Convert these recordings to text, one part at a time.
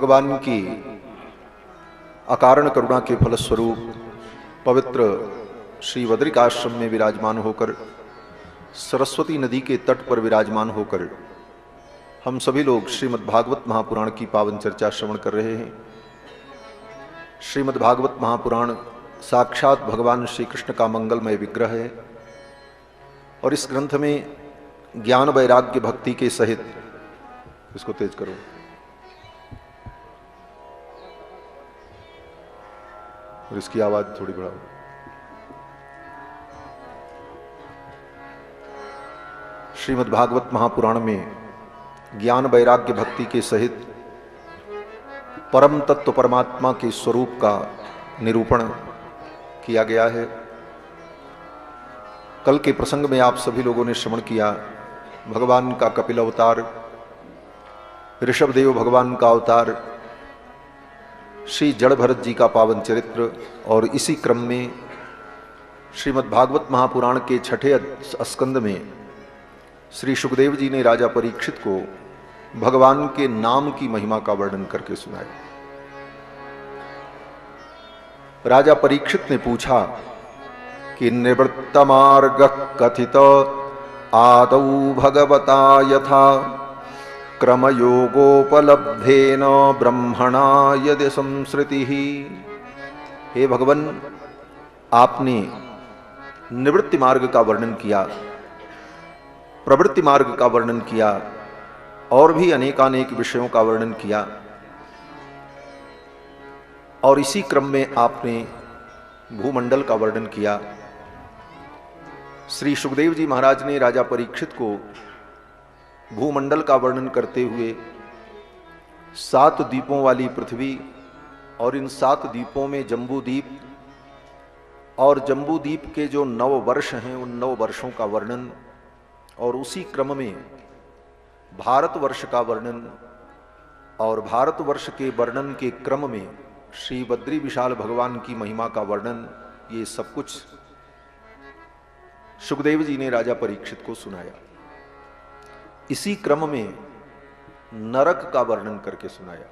भगवान की अकारण करुणा के फलस्वरूप पवित्र श्री बद्रिकाश्रम में विराजमान होकर, सरस्वती नदी के तट पर विराजमान होकर हम सभी लोग श्रीमद् भागवत महापुराण की पावन चर्चा श्रवण कर रहे हैं। श्रीमद् भागवत महापुराण साक्षात भगवान श्री कृष्ण का मंगलमय विग्रह है और इस ग्रंथ में ज्ञान वैराग्य भक्ति के सहित, इसको तेज करो, और इसकी आवाज थोड़ी बढ़ाओ। श्रीमद् भागवत महापुराण में ज्ञान वैराग्य भक्ति के सहित परम तत्व परमात्मा के स्वरूप का निरूपण किया गया है। कल के प्रसंग में आप सभी लोगों ने श्रवण किया भगवान का कपिल अवतार, ऋषभदेव भगवान का अवतार, श्री जड़ भरत जी का पावन चरित्र, और इसी क्रम में श्रीमद् भागवत महापुराण के छठे स्कंद में श्री सुखदेव जी ने राजा परीक्षित को भगवान के नाम की महिमा का वर्णन करके सुनाया। राजा परीक्षित ने पूछा कि निवृत्त मार्ग कथित आदौ भगवता यथा क्रमयोगोपलब्धेन ब्रह्मणा यदि संसृति। हे भगवन, आपने निवृत्ति मार्ग का वर्णन किया, प्रवृत्ति मार्ग का वर्णन किया और भी अनेकानेक विषयों का वर्णन किया, और इसी क्रम में आपने भूमंडल का वर्णन किया। श्री सुखदेव जी महाराज ने राजा परीक्षित को भूमंडल का वर्णन करते हुए 7 द्वीपों वाली पृथ्वी और इन 7 द्वीपों में जम्बूद्वीप और जम्बूद्वीप के जो 9 वर्ष हैं उन 9 वर्षों का वर्णन, और उसी क्रम में भारतवर्ष का वर्णन, और भारतवर्ष के वर्णन के क्रम में श्री बद्री विशाल भगवान की महिमा का वर्णन, ये सब कुछ सुखदेव जी ने राजा परीक्षित को सुनाया। इसी क्रम में नरक का वर्णन करके सुनाया।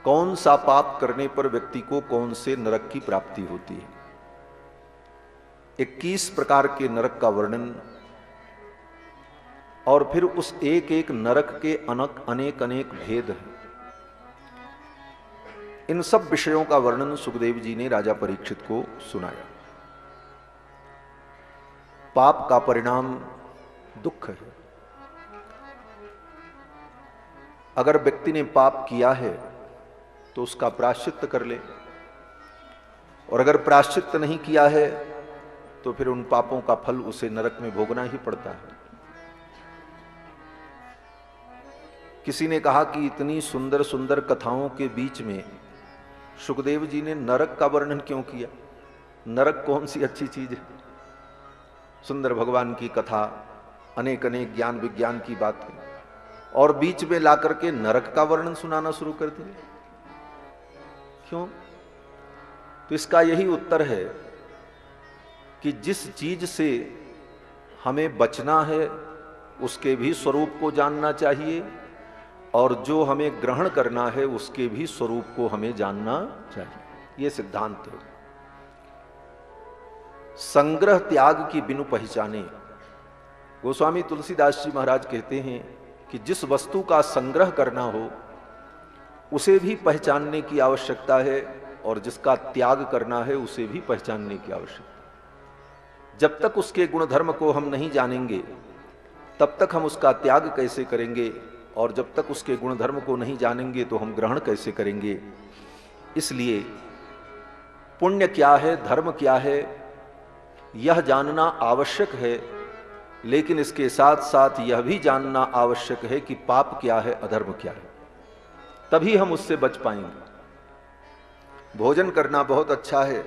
कौन सा पाप करने पर व्यक्ति को कौन से नरक की प्राप्ति होती है। 21 प्रकार के नरक का वर्णन, और फिर उस एक एक नरक के अनेक अनेक भेद हैं। इन सब विषयों का वर्णन सुखदेव जी ने राजा परीक्षित को सुनाया। पाप का परिणाम दुख है। अगर व्यक्ति ने पाप किया है तो उसका प्रायश्चित्त कर ले, और अगर प्रायश्चित्त नहीं किया है तो फिर उन पापों का फल उसे नरक में भोगना ही पड़ता है। किसी ने कहा कि इतनी सुंदर सुंदर कथाओं के बीच में सुखदेव जी ने नरक का वर्णन क्यों किया? नरक कौन सी अच्छी चीज है? सुंदर भगवान की कथा, अनेक अनेक ज्ञान विज्ञान की बातें, और बीच में ला करके नरक का वर्णन सुनाना शुरू कर दिए। क्यों? तो इसका यही उत्तर है कि जिस चीज से हमें बचना है उसके भी स्वरूप को जानना चाहिए, और जो हमें ग्रहण करना है उसके भी स्वरूप को हमें जानना चाहिए। यह सिद्धांत है। संग्रह त्याग की बिनु पहचाने। गोस्वामी तुलसीदास जी महाराज कहते हैं कि जिस वस्तु का संग्रह करना हो उसे भी पहचानने की आवश्यकता है, और जिसका त्याग करना है उसे भी पहचानने की आवश्यकता है। जब तक उसके गुण धर्म को हम नहीं जानेंगे तब तक हम उसका त्याग कैसे करेंगे, और जब तक उसके गुण धर्म को नहीं जानेंगे तो हम ग्रहण कैसे करेंगे। इसलिए पुण्य क्या है, धर्म क्या है, यह जानना आवश्यक है, लेकिन इसके साथ साथ यह भी जानना आवश्यक है कि पाप क्या है, अधर्म क्या है। तभी हम उससे बच पाएंगे। भोजन करना बहुत अच्छा है,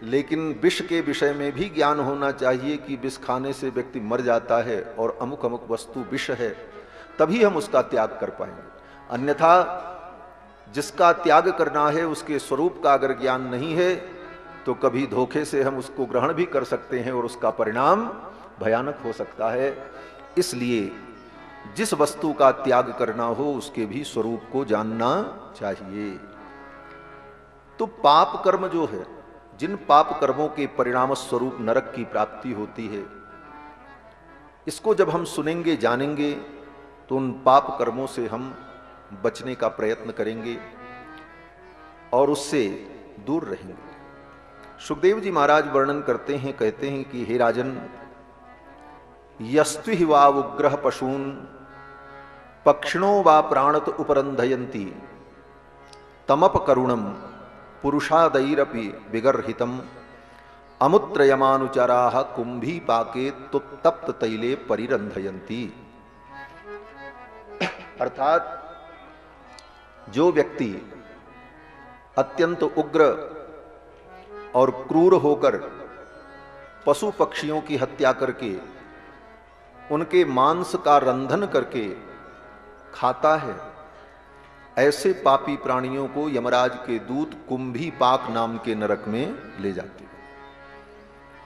लेकिन विष के विषय में भी ज्ञान होना चाहिए कि विष खाने से व्यक्ति मर जाता है और अमुक अमुक वस्तु विष है, तभी हम उसका त्याग कर पाएंगे। अन्यथा जिसका त्याग करना है उसके स्वरूप का अगर ज्ञान नहीं है तो कभी धोखे से हम उसको ग्रहण भी कर सकते हैं और उसका परिणाम भयानक हो सकता है। इसलिए जिस वस्तु का त्याग करना हो उसके भी स्वरूप को जानना चाहिए। तो पाप कर्म जो है, जिन पाप कर्मों के परिणाम स्वरूप नरक की प्राप्ति होती है, इसको जब हम सुनेंगे जानेंगे तो उन पाप कर्मों से हम बचने का प्रयत्न करेंगे और उससे दूर रहेंगे। सुखदेव जी महाराज वर्णन करते हैं, कहते हैं कि हे राजन, यस्त्विहि वा उग्रह पशून पक्षिणो वा प्राणत उपरंधयन्ति तमप करुणम पुरुषादैरपि विगर्हितम अमुत्रयमानुचराः कुंभी पाके तप्त तैले परिरंधयन्ति। अर्थात जो व्यक्ति अत्यंत उग्र और क्रूर होकर पशु पक्षियों की हत्या करके उनके मांस का रंधन करके खाता है, ऐसे पापी प्राणियों को यमराज के दूत कुंभी पाक नाम के नरक में ले जाते हैं।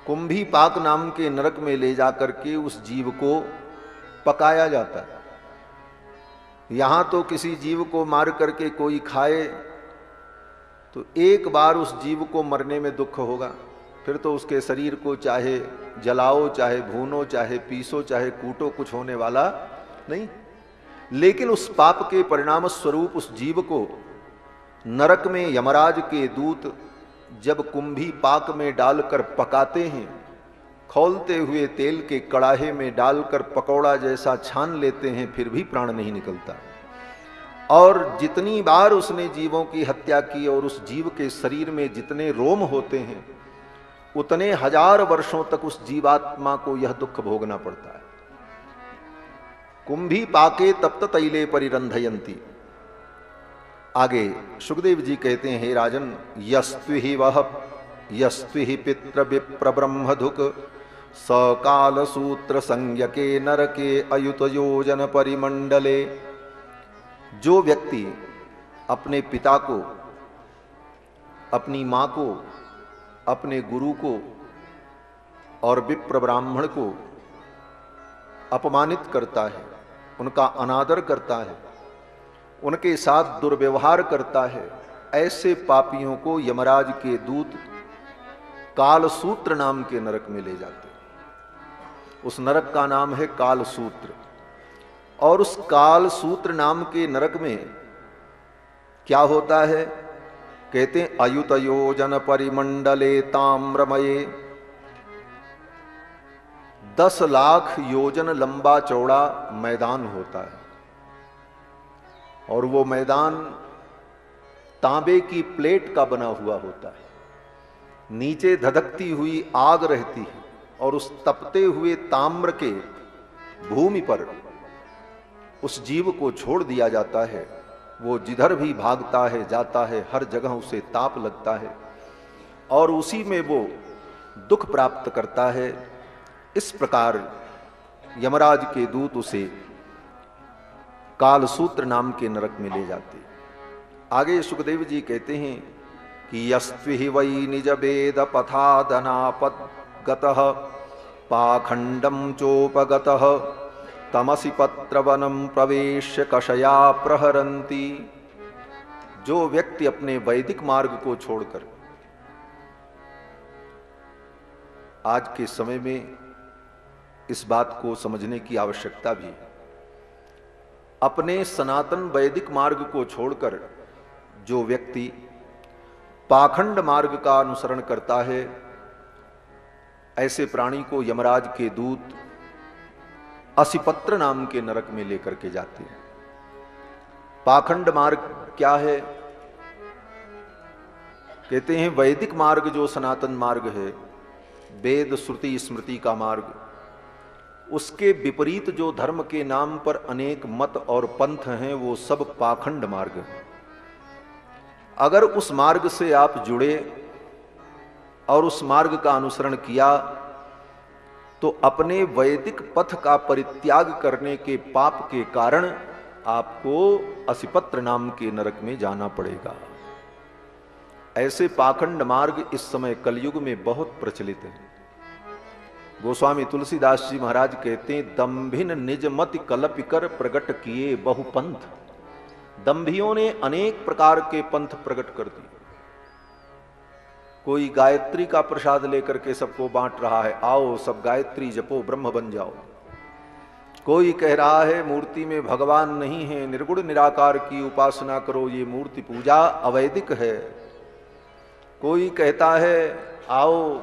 कुंभी पाक नाम के नरक में ले जाकर के उस जीव को पकाया जाता है। यहां तो किसी जीव को मार करके कोई खाए तो एक बार उस जीव को मरने में दुख होगा, फिर तो उसके शरीर को चाहे जलाओ, चाहे भूनो, चाहे पीसो, चाहे कूटो, कुछ होने वाला नहीं। लेकिन उस पाप के परिणाम स्वरूप उस जीव को नरक में यमराज के दूत जब कुंभी पाक में डालकर पकाते हैं, खौलते हुए तेल के कड़ाहे में डालकर पकौड़ा जैसा छान लेते हैं, फिर भी प्राण नहीं निकलता। और जितनी बार उसने जीवों की हत्या की और उस जीव के शरीर में जितने रोम होते हैं, उतने हजार वर्षों तक उस जीवात्मा को यह दुख भोगना पड़ता है। कुंभी पाके तप्त तैले परिरंधयन्ति। आगे सुखदेव जी कहते हैं, हे राजन, यस्त्विहि वह यस्त्विहि पितृ विप्र ब्रह्मधुक सकाल सूत्र संज्ञके नरके अयुत योजन परिमंडले। जो व्यक्ति अपने पिता को, अपनी मां को, अपने गुरु को और विप्र ब्राह्मण को अपमानित करता है, उनका अनादर करता है, उनके साथ दुर्व्यवहार करता है, ऐसे पापियों को यमराज के दूत कालसूत्र नाम के नरक में ले जाते हैं। उस नरक का नाम है कालसूत्र। और उस कालसूत्र नाम के नरक में क्या होता है? कहते हैं अयुत योजन परिमंडले ताम्रमये। 10 लाख योजन लंबा चौड़ा मैदान होता है और वो मैदान तांबे की प्लेट का बना हुआ होता है। नीचे धधकती हुई आग रहती है और उस तपते हुए ताम्र के भूमि पर उस जीव को छोड़ दिया जाता है। वो जिधर भी भागता है, जाता है, हर जगह उसे ताप लगता है और उसी में वो दुख प्राप्त करता है। इस प्रकार यमराज के दूत उसे कालसूत्र नाम के नरक में ले जाते। आगे सुखदेव जी कहते हैं कि यस्त्विहि वै निज वेद पथादनापद्गतः पाखंडम चोपगतः तमसि पत्रवनम प्रवेश्य कषया प्रहरन्ति। जो व्यक्ति अपने वैदिक मार्ग को छोड़कर, आज के समय में इस बात को समझने की आवश्यकता भी है, अपने सनातन वैदिक मार्ग को छोड़कर जो व्यक्ति पाखंड मार्ग का अनुसरण करता है, ऐसे प्राणी को यमराज के दूत असिपत्र नाम के नरक में लेकर के जाते हैं। पाखंड मार्ग क्या है? कहते हैं वैदिक मार्ग जो सनातन मार्ग है, वेद श्रुति स्मृति का मार्ग, उसके विपरीत जो धर्म के नाम पर अनेक मत और पंथ हैं, वो सब पाखंड मार्ग हैं। अगर उस मार्ग से आप जुड़े और उस मार्ग का अनुसरण किया तो अपने वैदिक पथ का परित्याग करने के पाप के कारण आपको असिपत्र नाम के नरक में जाना पड़ेगा। ऐसे पाखंड मार्ग इस समय कलयुग में बहुत प्रचलित हैं। गोस्वामी तुलसीदास जी महाराज कहते हैं, दम्भिन निज मति कलप कर प्रगट किए बहु पंथ। दम्भियों ने अनेक प्रकार के पंथ प्रकट कर दिए। कोई गायत्री का प्रसाद लेकर के सबको बांट रहा है, आओ सब गायत्री जपो ब्रह्म बन जाओ। कोई कह रहा है मूर्ति में भगवान नहीं है, निर्गुण निराकार की उपासना करो, ये मूर्ति पूजा अवैदिक है। कोई कहता है आओ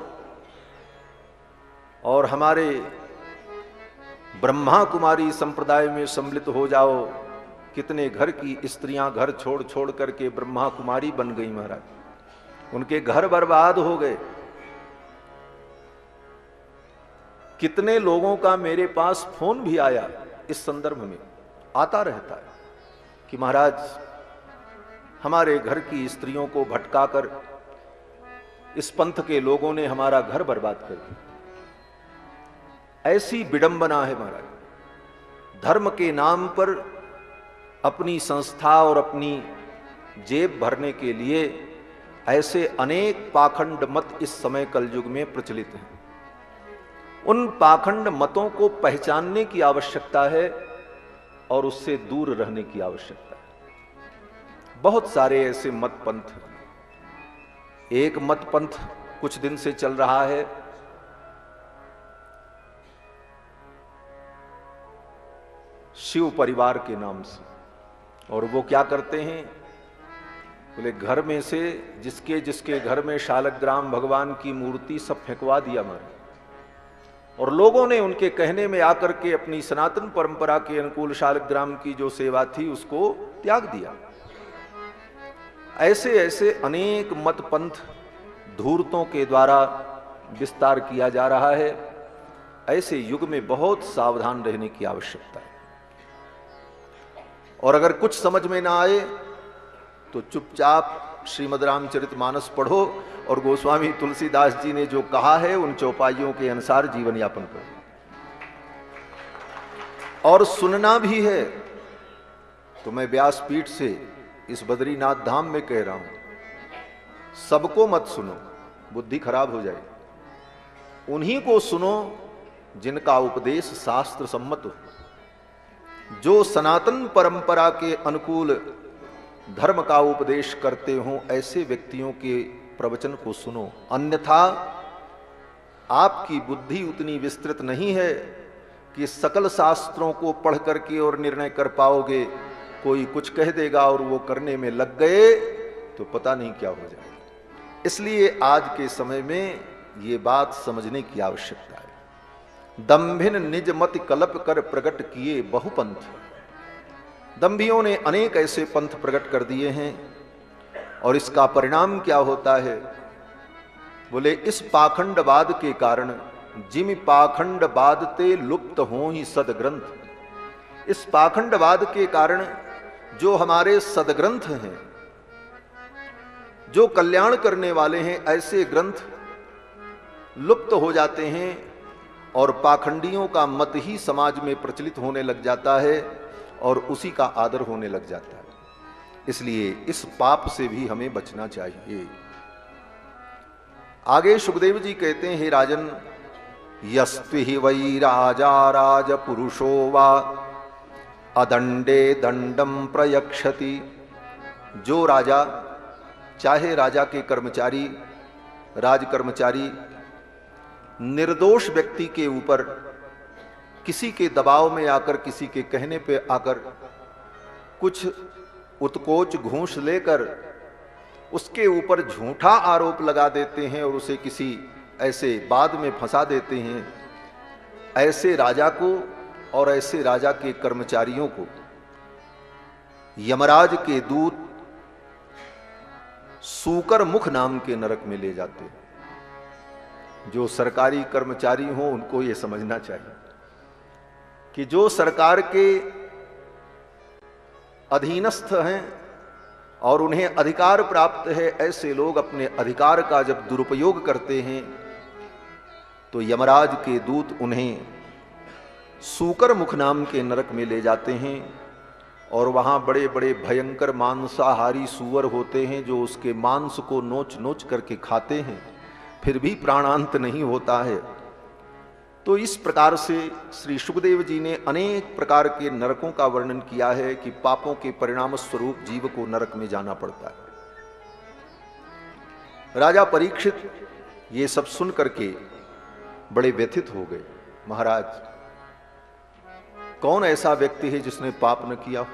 और हमारे ब्रह्मा कुमारी संप्रदाय में सम्मिलित हो जाओ। कितने घर की स्त्रियां घर छोड़ छोड़ करके ब्रह्मा कुमारी बन गई महाराज, उनके घर बर्बाद हो गए। कितने लोगों का मेरे पास फोन भी आया इस संदर्भ में, आता रहता है कि महाराज हमारे घर की स्त्रियों को भटकाकर इस पंथ के लोगों ने हमारा घर बर्बाद कर दिया। ऐसी विडंबना है महाराज। धर्म के नाम पर अपनी संस्था और अपनी जेब भरने के लिए ऐसे अनेक पाखंड मत इस समय कलयुग में प्रचलित हैं। उन पाखंड मतों को पहचानने की आवश्यकता है और उससे दूर रहने की आवश्यकता है। बहुत सारे ऐसे मत पंथ हैं। एक मत पंथ कुछ दिन से चल रहा है, शिव परिवार के नाम से, और वो क्या करते हैं, बोले घर में से जिसके जिसके घर में शालग्राम भगवान की मूर्ति सब फेंकवा दिया मारे, और लोगों ने उनके कहने में आकर के अपनी सनातन परंपरा के अनुकूल शालग्राम की जो सेवा थी उसको त्याग दिया। ऐसे ऐसे अनेक मत पंथ धूर्तों के द्वारा विस्तार किया जा रहा है। ऐसे युग में बहुत सावधान रहने की आवश्यकता है। और अगर कुछ समझ में ना आए तो चुपचाप श्रीमद् रामचरितमानस पढ़ो और गोस्वामी तुलसीदास जी ने जो कहा है उन चौपाइयों के अनुसार जीवन यापन करो। और सुनना भी है तो मैं व्यासपीठ से इस बद्रीनाथ धाम में कह रहा हूं, सबको मत सुनो, बुद्धि खराब हो जाए। उन्हीं को सुनो जिनका उपदेश शास्त्र सम्मत हो, जो सनातन परंपरा के अनुकूल धर्म का उपदेश करते हो, ऐसे व्यक्तियों के प्रवचन को सुनो। अन्यथा आपकी बुद्धि उतनी विस्तृत नहीं है कि सकल शास्त्रों को पढ़ करके और निर्णय कर पाओगे। कोई कुछ कह देगा और वो करने में लग गए तो पता नहीं क्या हो जाएगा। इसलिए आज के समय में ये बात समझने की आवश्यकता है। दम्भिन निज मति कलप कर प्रकट किए बहुपंथ। दम्भियों ने अनेक ऐसे पंथ प्रकट कर दिए हैं और इसका परिणाम क्या होता है, बोले इस पाखंडवाद के कारण जिम पाखंडवाद ते लुप्त हो ही सदग्रंथ। इस पाखंडवाद के कारण जो हमारे सदग्रंथ हैं, जो कल्याण करने वाले हैं, ऐसे ग्रंथ लुप्त हो जाते हैं और पाखंडियों का मत ही समाज में प्रचलित होने लग जाता है और उसी का आदर होने लग जाता है। इसलिए इस पाप से भी हमें बचना चाहिए। आगे सुखदेव जी कहते हैं, हे राजन, यस्त्वि हि वै राजा राज पुरुषो वा अदंडे दंडम प्रयक्षति। जो राजा, चाहे राजा के कर्मचारी, राज कर्मचारी निर्दोष व्यक्ति के ऊपर किसी के दबाव में आकर, किसी के कहने पे आकर कुछ उत्कोच घूंस लेकर उसके ऊपर झूठा आरोप लगा देते हैं और उसे किसी ऐसे बाद में फंसा देते हैं, ऐसे राजा को और ऐसे राजा के कर्मचारियों को यमराज के दूत सूकर मुख नाम के नरक में ले जाते हैं। जो सरकारी कर्मचारी हो उनको यह समझना चाहिए कि जो सरकार के अधीनस्थ हैं और उन्हें अधिकार प्राप्त है, ऐसे लोग अपने अधिकार का जब दुरुपयोग करते हैं तो यमराज के दूत उन्हें सूकर मुख नाम के नरक में ले जाते हैं और वहां बड़े बड़े भयंकर मांसाहारी सूअर होते हैं जो उसके मांस को नोच नोच करके खाते हैं, फिर भी प्राणांत नहीं होता है। तो इस प्रकार से श्री सुखदेव जी ने अनेक प्रकार के नरकों का वर्णन किया है कि पापों के परिणाम स्वरूप जीव को नरक में जाना पड़ता है। राजा परीक्षित ये सब सुन करके बड़े व्यथित हो गए। महाराज, कौन ऐसा व्यक्ति है जिसने पाप न किया हो?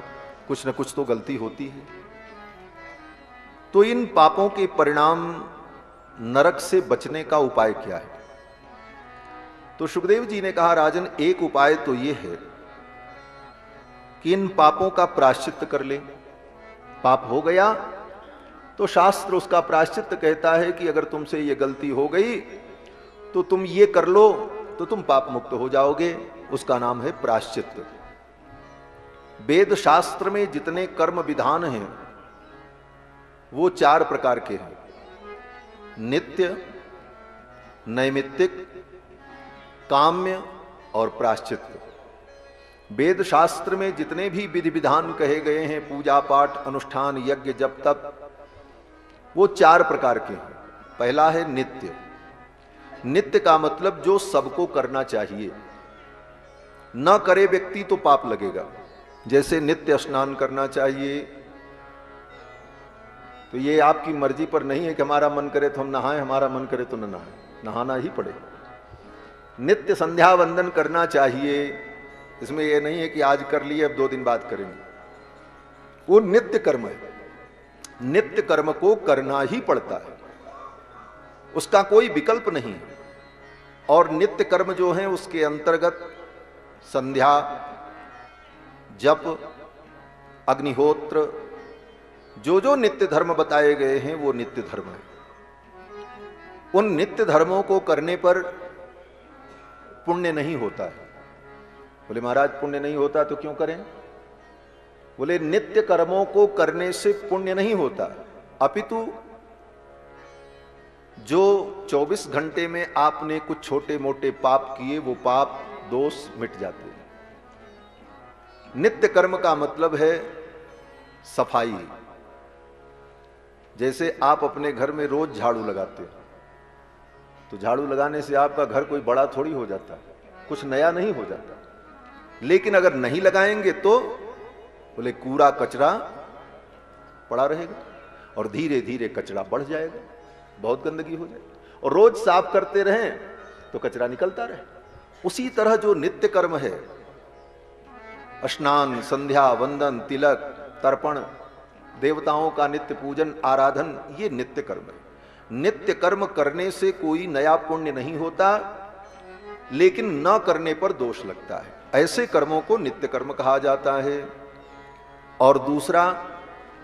कुछ न कुछ तो गलती होती है। तो इन पापों के परिणाम नरक से बचने का उपाय क्या है? तो सुखदेव जी ने कहा, राजन, एक उपाय तो यह है कि इन पापों का प्रायश्चित कर ले। पाप हो गया तो शास्त्र उसका प्रायश्चित कहता है कि अगर तुमसे ये गलती हो गई तो तुम ये कर लो तो तुम पाप मुक्त हो जाओगे। उसका नाम है प्रायश्चित। वेद शास्त्र में जितने कर्म विधान हैं वो 4 प्रकार के हैं: नित्य, नैमित्तिक, काम्य और प्रायश्चित। वेद शास्त्र में जितने भी विधि विधान कहे गए हैं, पूजा पाठ, अनुष्ठान, यज्ञ, जप तप, वो 4 प्रकार के हैं। पहला है नित्य। नित्य का मतलब जो सबको करना चाहिए। न करे व्यक्ति तो पाप लगेगा। जैसे नित्य स्नान करना चाहिए, तो ये आपकी मर्जी पर नहीं है कि हमारा मन करे तो हम नहाएं, हमारा मन करे तो न नहाएं, नहाना ही पड़ेगा। नित्य संध्या वंदन करना चाहिए, इसमें यह नहीं है कि आज कर लिए अब 2 दिन बाद करेंगे। वो नित्य कर्म है। नित्य कर्म को करना ही पड़ता है, उसका कोई विकल्प नहीं है। और नित्य कर्म जो है उसके अंतर्गत संध्या, जप, अग्निहोत्र, जो नित्य धर्म बताए गए हैं वो नित्य धर्म है। उन नित्य धर्मों को करने पर पुण्य नहीं होता है। बोले महाराज, पुण्य नहीं होता तो क्यों करें? बोले नित्य कर्मों को करने से पुण्य नहीं होता, अपितु जो 24 घंटे में आपने कुछ छोटे मोटे पाप किए वो पाप दोष मिट जाते हैं। नित्य कर्म का मतलब है सफाई। जैसे आप अपने घर में रोज झाड़ू लगाते हो, तो झाड़ू लगाने से आपका घर कोई बड़ा थोड़ी हो जाता, कुछ नया नहीं हो जाता। लेकिन अगर नहीं लगाएंगे तो बोले कूड़ा कचरा पड़ा रहेगा और धीरे धीरे कचरा बढ़ जाएगा, बहुत गंदगी हो जाएगी। और रोज साफ करते रहें तो कचरा निकलता रहे। उसी तरह जो नित्य कर्म है, स्नान, संध्या, वंदन, तिलक, तर्पण, देवताओं का नित्य पूजन, आराधन, ये नित्य कर्म है। नित्य कर्म करने से कोई नया पुण्य नहीं होता, लेकिन न करने पर दोष लगता है। ऐसे कर्मों को नित्य कर्म कहा जाता है। और दूसरा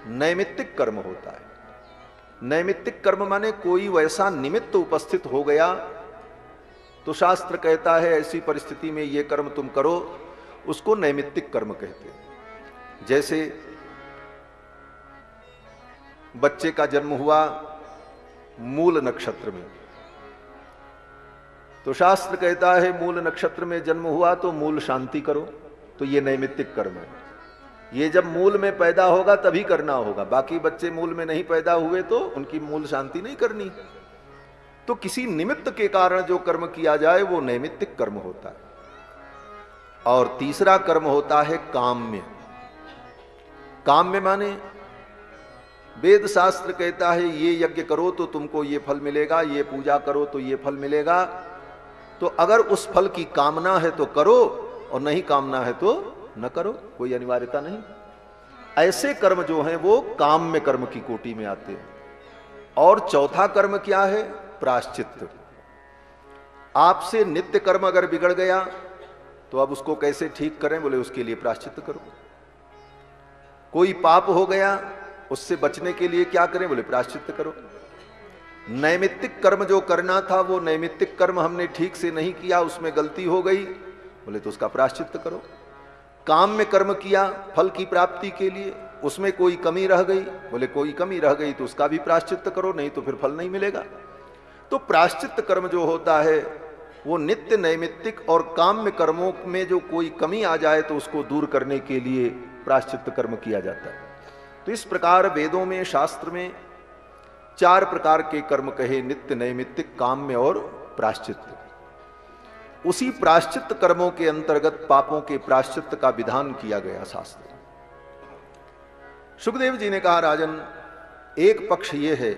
नैमित्तिक कर्म होता है। नैमित्तिक कर्म माने कोई वैसा निमित्त उपस्थित हो गया तो शास्त्र कहता है ऐसी परिस्थिति में ये कर्म तुम करो, उसको नैमित्तिक कर्म कहते हैं। जैसे बच्चे का जन्म हुआ मूल नक्षत्र में, तो शास्त्र कहता है मूल नक्षत्र में जन्म हुआ तो मूल शांति करो, तो ये नैमित्तिक कर्म है। ये जब मूल में पैदा होगा तभी करना होगा, बाकी बच्चे मूल में नहीं पैदा हुए तो उनकी मूल शांति नहीं करनी। तो किसी निमित्त के कारण जो कर्म किया जाए वो नैमित्तिक कर्म होता है। और तीसरा कर्म होता है काम्य। काम्य माने वेद शास्त्र कहता है ये यज्ञ करो तो तुमको ये फल मिलेगा, ये पूजा करो तो ये फल मिलेगा, तो अगर उस फल की कामना है तो करो और नहीं कामना है तो न करो, कोई अनिवार्यता नहीं। ऐसे कर्म जो हैं वो काम्य कर्म की कोटि में आते हैं। और चौथा कर्म क्या है? प्रायश्चित। आपसे नित्य कर्म अगर बिगड़ गया तो अब उसको कैसे ठीक करें? बोले उसके लिए प्रायश्चित करो। कोई पाप हो गया, उससे बचने के लिए क्या करें? बोले प्रायश्चित करो। नैमित्तिक कर्म जो करना था वो नैमित्तिक कर्म हमने ठीक से नहीं किया, उसमें गलती हो गई, बोले तो उसका प्रायश्चित करो। काम में कर्म किया फल की प्राप्ति के लिए, उसमें कोई कमी रह गई, बोले कोई कमी रह गई तो उसका भी प्रायश्चित करो, नहीं तो फिर फल नहीं मिलेगा। तो प्रायश्चित कर्म जो होता है वो नित्य, नैमित्तिक और काम्य कर्मों में जो कोई कमी आ जाए तो उसको दूर करने के लिए प्रायश्चित कर्म किया जाता है। तो इस प्रकार वेदों में, शास्त्र में 4 प्रकार के कर्म कहे, नित्य, नैमित्तिक, काम्य और प्रायश्चित। उसी प्रायश्चित कर्मों के अंतर्गत पापों के प्रायश्चित का विधान किया गया शास्त्र। सुखदेव जी ने कहा, राजन, एक पक्ष यह है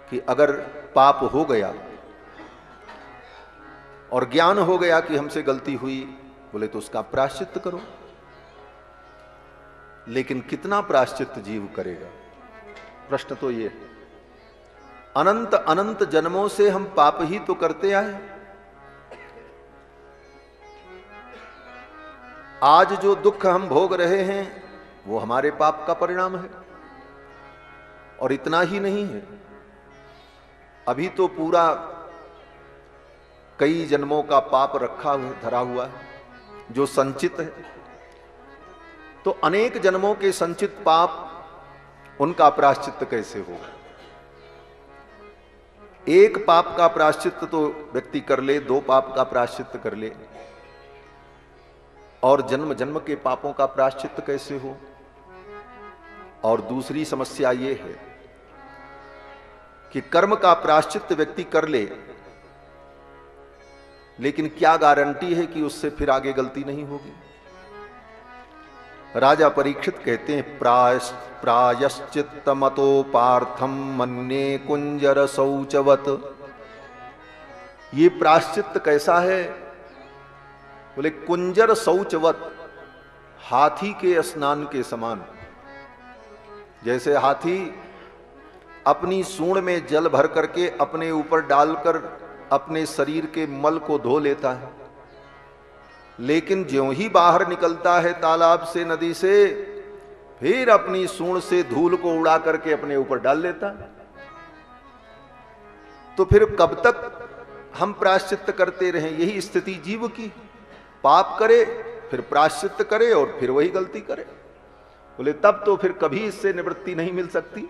कि अगर पाप हो गया और ज्ञान हो गया कि हमसे गलती हुई, बोले तो उसका प्रायश्चित करो, लेकिन कितना प्रायश्चित जीव करेगा? प्रश्न तो ये है। अनंत अनंत जन्मों से हम पाप ही तो करते आए। आज जो दुख हम भोग रहे हैं वो हमारे पाप का परिणाम है। और इतना ही नहीं है, अभी तो पूरा कई जन्मों का पाप रखा धरा हुआ है जो संचित है। तो अनेक जन्मों के संचित पाप, उनका प्रायश्चित कैसे होगा? एक पाप का प्रायश्चित तो व्यक्ति कर ले, दो पाप का प्रायश्चित कर ले, और जन्म जन्म के पापों का प्रायश्चित कैसे हो? और दूसरी समस्या यह है कि कर्म का प्रायश्चित व्यक्ति कर ले, लेकिन क्या गारंटी है कि उससे फिर आगे गलती नहीं होगी? राजा परीक्षित कहते हैं, प्रायश्चित मतो पार्थम मन्ये कुंजर शौचवत। ये प्रायश्चित कैसा है? बोले कुंजर शौचवत, हाथी के स्नान के समान। जैसे हाथी अपनी सूंड में जल भर करके अपने ऊपर डालकर अपने शरीर के मल को धो लेता है, लेकिन ज्यों ही बाहर निकलता है तालाब से, नदी से, फिर अपनी सूंड से धूल को उड़ा करके अपने ऊपर डाल लेता है। तो फिर कब तक हम प्रायश्चित करते रहें? यही स्थिति जीव की। पाप करे, फिर प्रायश्चित करे, और फिर वही गलती करे। बोले तब तो फिर कभी इससे निवृत्ति नहीं मिल सकती।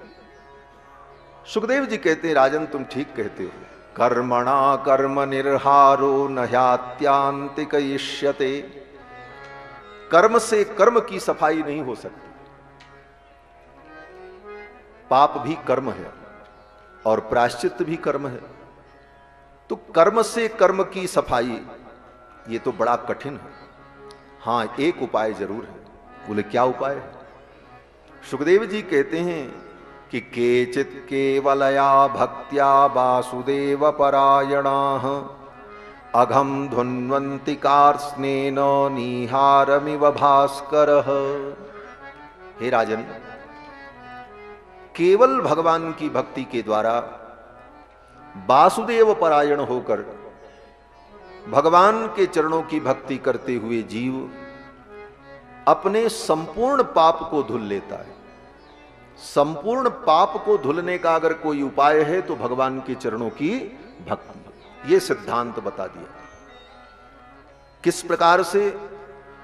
सुखदेव जी कहते हैं, राजन तुम ठीक कहते हो, कर्मणा कर्म निर्हारो न ह्यात्यांतिकयिष्यते। कर्म से कर्म की सफाई नहीं हो सकती। पाप भी कर्म है और प्रायश्चित भी कर्म है। तो कर्म से कर्म की सफाई ये तो बड़ा कठिन है। हां, एक उपाय जरूर है। बोले क्या उपाय है? सुखदेव जी कहते हैं कि केचित केवलया भक्त्या वासुदेव परायणाः अघम धुन्वन्ति कार्ष्णेन निहारमिव भास्करः। हे राजन, केवल भगवान की भक्ति के द्वारा वासुदेव परायण होकर भगवान के चरणों की भक्ति करते हुए जीव अपने संपूर्ण पाप को धुल लेता है। संपूर्ण पाप को धुलने का अगर कोई उपाय है तो भगवान के चरणों की भक्ति। यह सिद्धांत बता दिया। किस प्रकार से?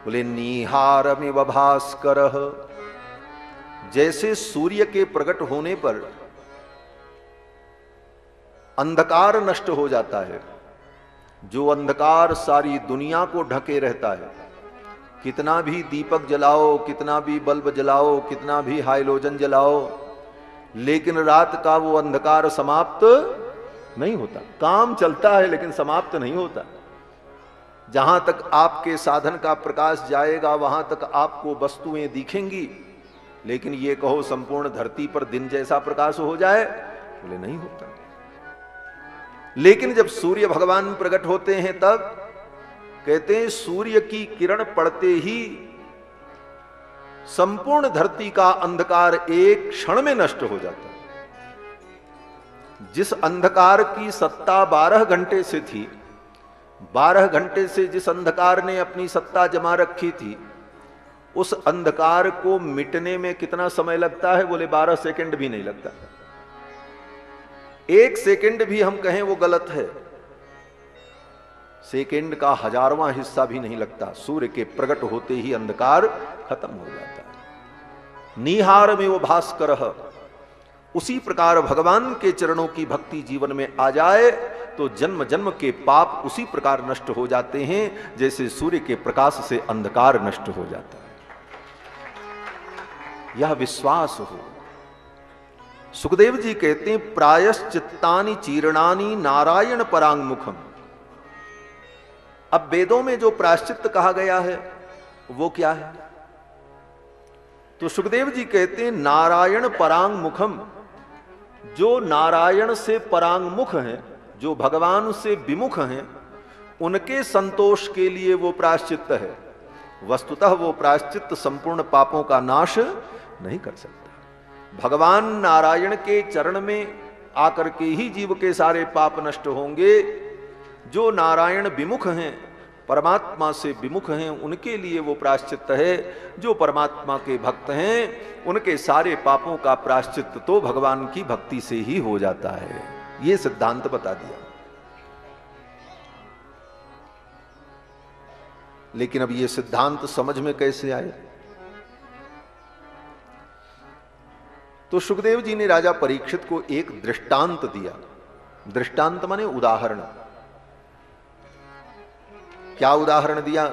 बोले निहारमिव भास्करः। जैसे सूर्य के प्रकट होने पर अंधकार नष्ट हो जाता है, जो अंधकार सारी दुनिया को ढके रहता है, कितना भी दीपक जलाओ, कितना भी बल्ब जलाओ, कितना भी हाइलोजन जलाओ, लेकिन रात का वो अंधकार समाप्त नहीं होता। काम चलता है लेकिन समाप्त नहीं होता। जहां तक आपके साधन का प्रकाश जाएगा वहां तक आपको वस्तुएं दिखेंगी, लेकिन ये कहो संपूर्ण धरती पर दिन जैसा प्रकाश हो जाए, बोले नहीं होता। लेकिन जब सूर्य भगवान प्रकट होते हैं तब कहते हैं सूर्य की किरण पड़ते ही संपूर्ण धरती का अंधकार एक क्षण में नष्ट हो जाता है। जिस अंधकार की सत्ता 12 घंटे से थी, 12 घंटे से जिस अंधकार ने अपनी सत्ता जमा रखी थी, उस अंधकार को मिटने में कितना समय लगता है? बोले 12 सेकंड भी नहीं लगता। 1 सेकंड भी हम कहें वो गलत है। सेकंड का 1000वां हिस्सा भी नहीं लगता। सूर्य के प्रकट होते ही अंधकार खत्म हो जाता है। निहारमिव भास्करः। उसी प्रकार भगवान के चरणों की भक्ति जीवन में आ जाए तो जन्म जन्म के पाप उसी प्रकार नष्ट हो जाते हैं जैसे सूर्य के प्रकाश से अंधकार नष्ट हो जाता है। यह विश्वास हो। सुखदेव जी कहते हैं प्रायश्चित्तानि चीर्णानि नारायण परांगमुखम। अब वेदों में जो प्रायश्चित्त कहा गया है वो क्या है? तो सुखदेव जी कहते हैं नारायण परांग मुखम, जो नारायण से परांग मुख हैं, जो भगवान से विमुख हैं, उनके संतोष के लिए वो प्रायश्चित्त है। वस्तुतः वो प्रायश्चित्त संपूर्ण पापों का नाश नहीं कर सकता। भगवान नारायण के चरण में आकर के ही जीव के सारे पाप नष्ट होंगे। जो नारायण विमुख हैं, परमात्मा से विमुख हैं, उनके लिए वो प्रायश्चित्त है। जो परमात्मा के भक्त हैं उनके सारे पापों का प्रायश्चित्त तो भगवान की भक्ति से ही हो जाता है। ये सिद्धांत बता दिया। लेकिन अब ये सिद्धांत समझ में कैसे आए? तो सुखदेव जी ने राजा परीक्षित को एक दृष्टांत दिया। दृष्टांत माने उदाहरण। क्या उदाहरण दिया?